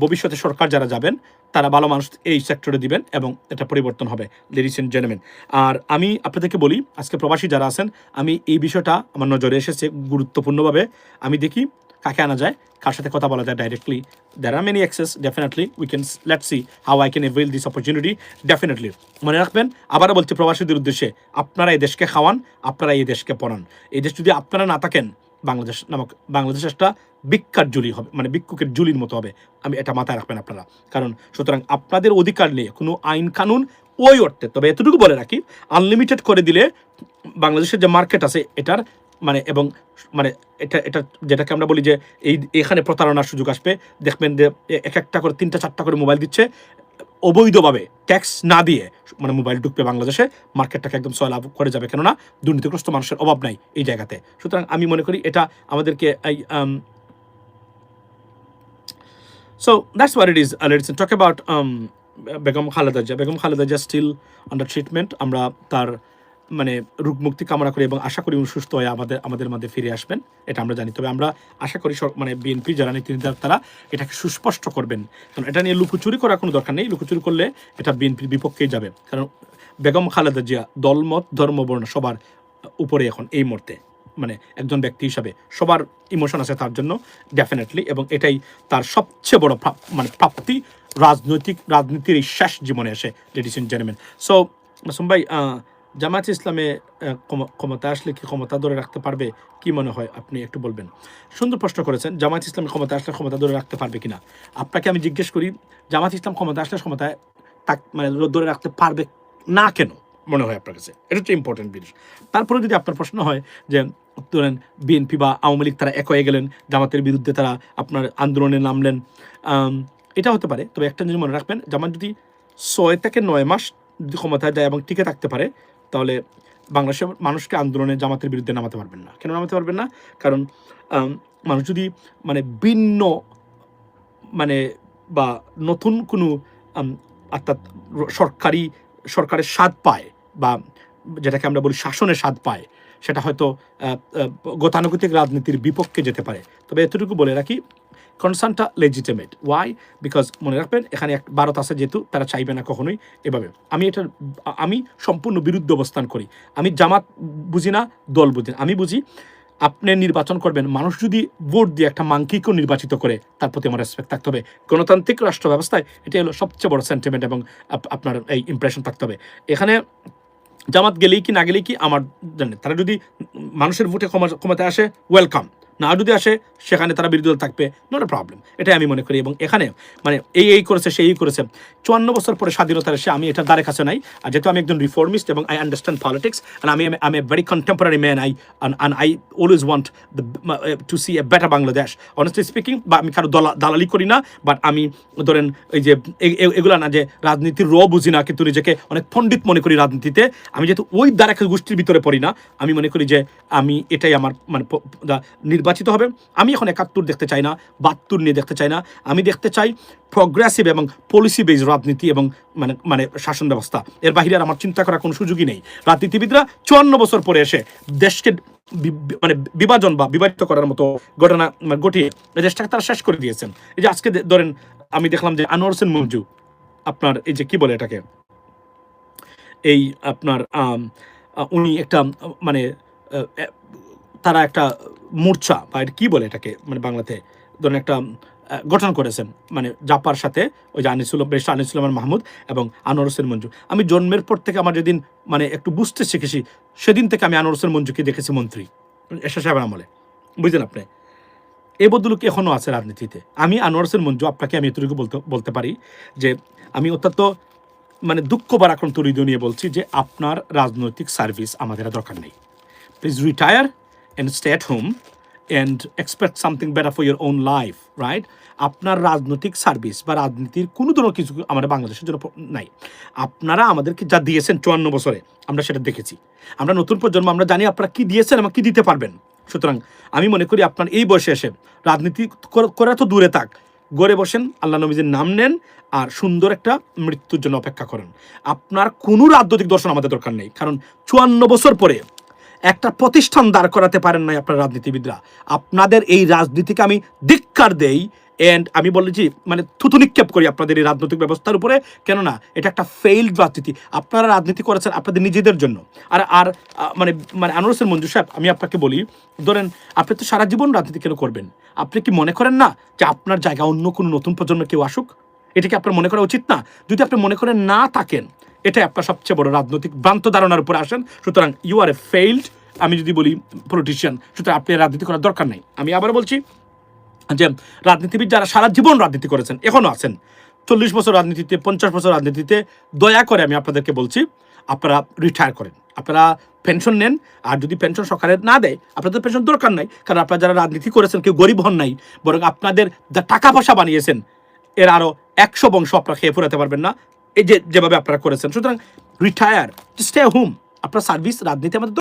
ভবিষ্যতে সরকার যারা যাবেন তারা ভালো মানুষ এই সেক্টরে দিবেন এবং এটা পরিবর্তন হবে লেডিস এন্ড জেন্টলম্যান। আর আমি আপনাদেরকে বলি, আজকে প্রবাসী যারা আছেন, আমি এই বিষয়টা আমার নজরে এসেছে গুরুত্বপূর্ণভাবে। আমি দেখি কাকে আনা যায়, কার সাথে কথা বলা যায় directly. There are many access, definitely we can, let's see how I can avail this opportunity, definitely. মনে রাখবেন, আবারও বলছি প্রবাসীদের উদ্দেশ্যে, আপনারা এই দেশকে খাওয়ান, আপনারা এই দেশকে পড়ান। এই দেশ যদি আপনারা না থাকেন, বাংলাদেশ একটা ভিক্ষার জুলি হবে, মানে ভিক্ষুকের জুলির মতো হবে। আমি এটা মাথায় রাখবেন আপনারা। কারণ সুতরাং আপনাদের অধিকার নিয়ে কোনো আইন কানুন ওই অর্থে, তবে এতটুকু বলে রাখি, আনলিমিটেড করে দিলে বাংলাদেশের যে মার্কেট আছে এটার মানে, এবং মানে এটা যেটাকে আমরা বলি যে এখানে প্রতারণার সুযোগ আসবে। দেখবেন যে এক একটা করে 3টা-4টা করে মোবাইল দিচ্ছে অবৈধভাবে, ট্যাক্স না দিয়ে মানে মোবাইল ঢুকবে বাংলাদেশে, মার্কেটটাকে একদম সয়লাভ করে যাবে, কেননা দুর্নীতিগ্রস্ত মানুষের অভাব নাই এই জায়গাতে। সুতরাং আমি মনে করি এটা আমাদেরকে so that's what it is. Let's talk about Begum Khaleda Zia. Begum Khaleda Zia still under treatment. আমরা তার মানে রোগ মুক্তি কামনা করি এবং আশা করি উনি সুস্থ হয়ে আমাদের মধ্যে ফিরে আসবেন, এটা আমরা জানি। তবে আমরা আশা করি মানে বিএনপি যারা নীতি নির্ধারক তারা এটাকে সুস্পষ্ট করবেন, কারণ এটা নিয়ে লুকোচুরি করার কোনো দরকার নেই। লুকোচুরি করলে এটা বিএনপির বিপক্ষেই যাবে, কারণ বেগম খালেদা জিয়া দলমত ধর্ম বর্ণ সবার উপরে এখন এই মুহূর্তে, মানে একজন ব্যক্তি হিসাবে সবার ইমোশন আছে তার জন্য ডেফিনেটলি, এবং এটাই তার সবচেয়ে বড় মানে প্রাপ্তি রাজনীতির এই শেষ জীবনে এসে, ladies and gentleman. So Masum ভাই, জামায়াত ইসলামে ক্ষমতা আসলে কি ক্ষমতা ধরে রাখতে পারবে, কি মনে হয় আপনি একটু বলবেন? সুন্দর প্রশ্ন করেছেন। জামায়াত ইসলাম ক্ষমতা আসলে ক্ষমতা ধরে রাখতে পারবে কিনা, আপনাকে আমি জিজ্ঞেস করি, জামায়াত ইসলাম ক্ষমতা আসলে ক্ষমতায় মানে ধরে রাখতে পারবে না কেন মনে হয় আপনার কাছে? এটা হচ্ছে ইম্পর্টেন্ট জিনিস। তারপরে যদি আপনার প্রশ্ন হয় যে ধরেন বিএনপি বা আওয়ামী লীগ তারা এক হয়ে গেলেন, জামাতের বিরুদ্ধে তারা আপনার আন্দোলনে নামলেন, এটা হতে পারে। তবে একটা জিনিস মনে রাখবেন, জামাত যদি 6 থেকে 9 মাস যদি ক্ষমতায় যায় এবং টিকে থাকতে পারে, তাহলে বাংলাদেশের মানুষকে আন্দোলনে জামাতের বিরুদ্ধে নামাতে পারবেন না। কেন নামাতে পারবেন না? কারণ মানুষ যদি মানে ভিন্ন মানে বা নতুন কোনো অর্থাৎ সরকারের স্বাদ পায়, বা যেটাকে আমরা বলি শাসনের স্বাদ পায়, সেটা হয়তো গতানুগতিক রাজনীতির বিপক্ষে যেতে পারে। তবে এতটুকু বলে রাখি, কনসার্নটা লেজিটিমেট। ওয়াই? বিকজ মনে রাখবেন, এখানে ভারত আছে যেহেতু, তারা চাইবে না কখনোই এভাবে। আমি সম্পূর্ণ বিরুদ্ধ অবস্থান করি। আমি জামাত বুঝি না, দল বুঝি না। আমি বুঝি আপনি নির্বাচন করবেন, মানুষ যদি ভোট দিয়ে একটা মাংকিকেও নির্বাচিত করে, তার প্রতি আমার রেসপেক্ট থাকতে হবে। গণতান্ত্রিক রাষ্ট্র ব্যবস্থায় এটাই হলো সবচেয়ে বড় সেন্টিমেন্ট এবং আপনার এই ইমপ্রেশন থাকতে হবে। এখানে জামাত গেলেই কি না গেলেই কি আমার জানেন, তারা যদি মানুষের ভোটে ক্ষমতায় আসে, ওয়েলকাম, না যদি আসে সেখানে তারা বিরোধী দল থাকবে, নট এ প্রবলেম, এটাই আমি মনে করি। এবং এখানে মানে এই করেছে সেই করেছে, 54 বছর পরে স্বাধীনতার এসে আমি এটা দ্বারে কাছে নাই। আর যেহেতু আমি একজন রিফর্মিস্ট এবং আই আন্ডারস্ট্যান্ড পলিটিক্স, and আমি a very contemporary man, I always want to see a better Bangladesh, honestly speaking. বা আমি কারো দালালি করি না, বাট আমি ধরেন এই যে এগুলা না যে রাজনীতির বুঝি না, কিন্তু নিজেকে অনেক পণ্ডিত মনে করি রাজনীতিতে। আমি যেহেতু ওই দ্বারা গোষ্ঠীর ভিতরে পড়ি না, আমি মনে করি যে আমি এটাই আমার মানে নির্বাচিত হবে। আমি এখন 71 দেখতে চাই না, 72 নিয়ে দেখতে চাই না, আমি দেখতে চাই প্রগ্রেসিভ এবং পলিসি বেজ রাজনীতি এবং মানে শাসন ব্যবস্থা। এর বাহিরে আর আমার চিন্তা করার কোনো সুযোগই নেই। রাজনীতিবিদরা 54 বছর পরে এসে দেশকে মানে বিভাজন বা বিভাজিত করার মতো ঘটনা ঘটিয়ে দেশটাকে তারা শেষ করে দিয়েছেন। এই যে আজকে ধরেন আমি দেখলাম যে আনোয়ার হোসেন মঞ্জু, আপনার এই যে কি বলে এটাকে, এই আপনার উনি একটা মানে তারা একটা মোর্চা বা এটা কি বলে এটাকে মানে বাংলাতে ধরেন একটা গঠন করেছেন, মানে জাপার সাথে ওই যে আনিসুল মাহমুদ এবং আনোয়ার হোসেন মঞ্জু। আমি জন্মের পর থেকে আমার যেদিন মানে একটু বুঝতে শিখেছি, সেদিন থেকে আমি আনোয়ার হোসেন মঞ্জুকে দেখেছি মন্ত্রী এরশাদ সাহেবের আমলে, বুঝলেন আপনি। এই বদলুক এখনও আছে রাজনীতিতে। আমি আনোয়ার হোসেন মঞ্জু, আপনাকে আমি এতটুকু বলতে পারি যে আমি অত্যন্ত মানে দুঃখ বারাক্রান্ত হৃদয় নিয়ে বলছি যে আপনার রাজনৈতিক সার্ভিস আমাদের দরকার নেই। Please retire and stay at home and expect something better for your own life, right? আপনার রাজনৈতিক সার্ভিস বা রাজনীতির কোনো ধরনের কিছু আমাদের বাংলাদেশের জন্য নাই। আপনারা আমাদেরকে যা দিয়েছেন 54 বছরে, আমরা সেটা দেখেছি। আমরা নতুন প্রজন্ম, আমরা জানি আপনারা কী দিয়েছেন এবং কী দিতে পারবেন। সুতরাং আমি মনে করি আপনার এই বয়সে এসে রাজনীতি করা তো দূরে থাক, গড়ে বসেন, আল্লাহ নবীজির নাম নেন, আর সুন্দর একটা মৃত্যুর জন্য অপেক্ষা করেন। আপনার কোনো রাজনৈতিক দর্শন আমাদের দরকার নেই, কারণ 54 বছর পরে একটা প্রতিষ্ঠান দাঁড় করাতে পারেন নাই আপনার রাজনীতিবিদরা। আপনাদের এই রাজনীতিকে আমি ধিক্কার দেই, অ্যান্ড আমি বলেছি মানে থুতু নিক্ষেপ করি আপনাদের এই রাজনৈতিক ব্যবস্থার উপরে। কেননা এটা একটা ফেইল্ড রাজনীতি। আপনারা রাজনীতি করেছেন আপনাদের নিজেদের জন্য। আর আর মানে মানে আনোয়ার হোসেন মঞ্জু সাহেব, আমি আপনাকে বলি, ধরেন আপনি তো সারা জীবন রাজনীতি কেন করবেন? আপনি কি মনে করেন না যে আপনার জায়গা অন্য কোনো নতুন প্রজন্ম কেউ আসুক? এটা কি আপনার মনে করা উচিত না? যদি আপনি মনে করেন না থাকেন, এটাই আপনার সবচেয়ে বড় রাজনৈতিক ভ্রান্ত ধারণার উপরে আসেন। সুতরাং ইউ আর এ ফেইল্ড, আমি যদি বলি পলিটিশিয়ান, সুতরাং আপনি রাজনীতি করার দরকার নেই। আমি আবার বলছি যে রাজনীতিবিদ যারা সারা জীবন রাজনীতি করেছেন, এখনও আছেন 40 বছর রাজনীতিতে, 50 বছর রাজনীতিতে, দয়া করে আমি আপনাদেরকে বলছি আপনারা রিটায়ার করেন, আপনারা পেনশন নেন। আর যদি পেনশন সরকারে না দেয়, আপনাদের পেনশন দরকার নাই, কারণ আপনারা যারা রাজনীতি করেছেন কেউ গরিব হন নাই, বরং আপনাদের যা টাকা পয়সা বানিয়েছেন এর আরও 100 বংশ আপনারা খেয়ে ফুরাতে পারবেন না, এই যেভাবে আপনারা করেছেন। সুতরাং রিটায়ার, স্টে হোম, আপনার সার্ভিস রাজনীতি আমাদের